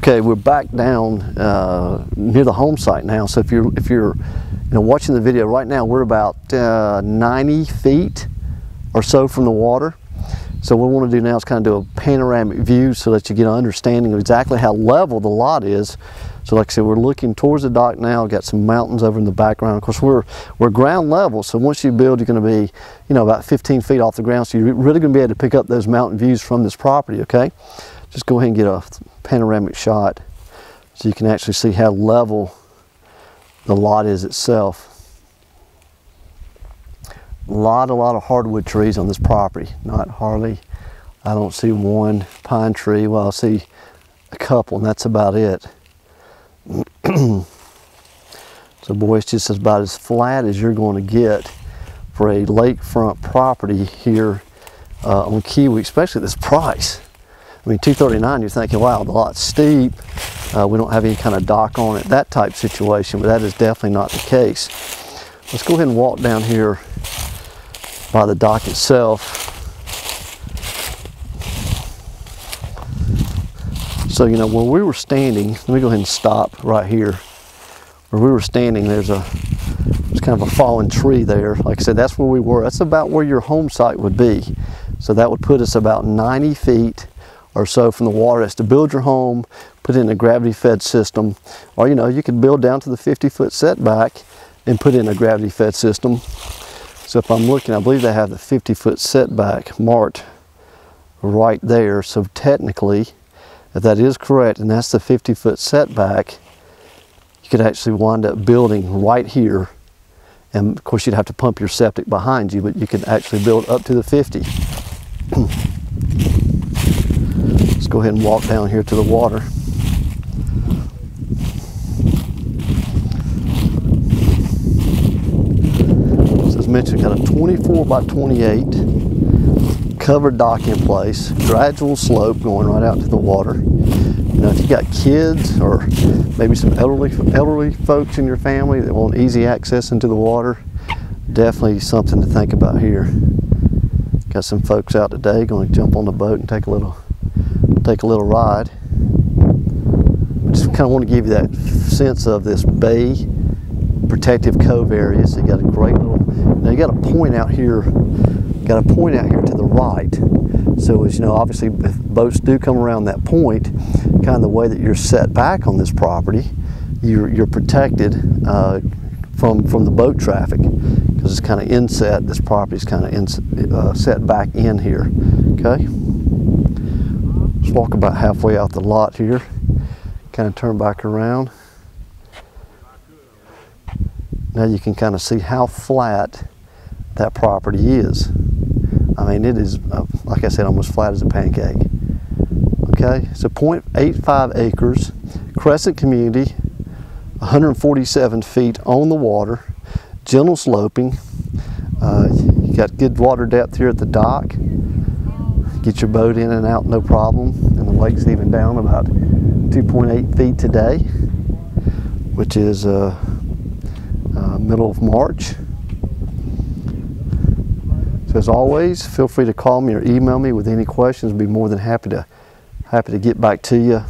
Okay, we're back down near the home site now. So if you're watching the video right now, we're about 90 feet or so from the water. So what we want to do now is kind of do a panoramic view so that you get an understanding of exactly how level the lot is. So like I said, we're looking towards the dock now. Got some mountains over in the background. Of course, we're ground level, so once you build, you're going to be, about 15 feet off the ground. So you're really going to be able to pick up those mountain views from this property. Okay, just go ahead and get a panoramic shot so you can actually see how level the lot is itself. A lot of hardwood trees on this property. Not hardly, I don't see one pine tree. Well, I see a couple, and that's about it. So boy, it's just about as flat as you're going to get for a lakefront property here on Kiwi, especially at this price. I mean, $239, you're thinking, wow, the lot's steep. We don't have any kind of dock on it, that type situation, but that is definitely not the case. Let's go ahead and walk down here by the dock itself. So, where we were standing, let me go ahead and stop right here. Where we were standing, there's kind of a fallen tree there. Like I said, that's where we were. That's about where your home site would be. So that would put us about 90 feet or so from the water. As to build your home, put in a gravity fed system, or you could build down to the 50-foot setback and put in a gravity fed system. So if I'm looking, I believe they have the 50-foot setback marked right there. So technically, if that is correct, and that's the 50-foot setback, you could actually wind up building right here. And of course, you'd have to pump your septic behind you, but you could actually build up to the 50. Let's go ahead and walk down here to the water. So as mentioned, got a 24 by 28 covered dock in place, gradual slope going right out to the water. If you got kids or maybe some elderly folks in your family that want easy access into the water, definitely something to think about here. Got some folks out today going to jump on the boat and take a little ride. I just kind of want to give you that sense of this bay protective cove area. So you got a great little, now you got a point out here. Got a point out here to the right. So as obviously if boats do come around that point, kind of the way that you're set back on this property, you're protected from the boat traffic, because it's kind of inset. This property is kind of set back in here. Okay, let's walk about halfway out the lot here. Kind of turn back around. Now you can kind of see how flat that property is. I mean, it is, like I said, almost flat as a pancake. Okay, so 0.85 acres, crescent community, 147 feet on the water, gentle sloping. You got good water depth here at the dock. Get your boat in and out, no problem. And the lake's even down about 2.8 feet today, which is middle of March. So as always, feel free to call me or email me with any questions. I'd be more than happy to get back to you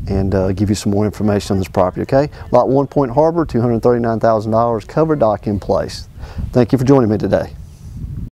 and give you some more information on this property. Okay, Lot 1, Pointe Harbor, $239,000, covered dock in place. Thank you for joining me today.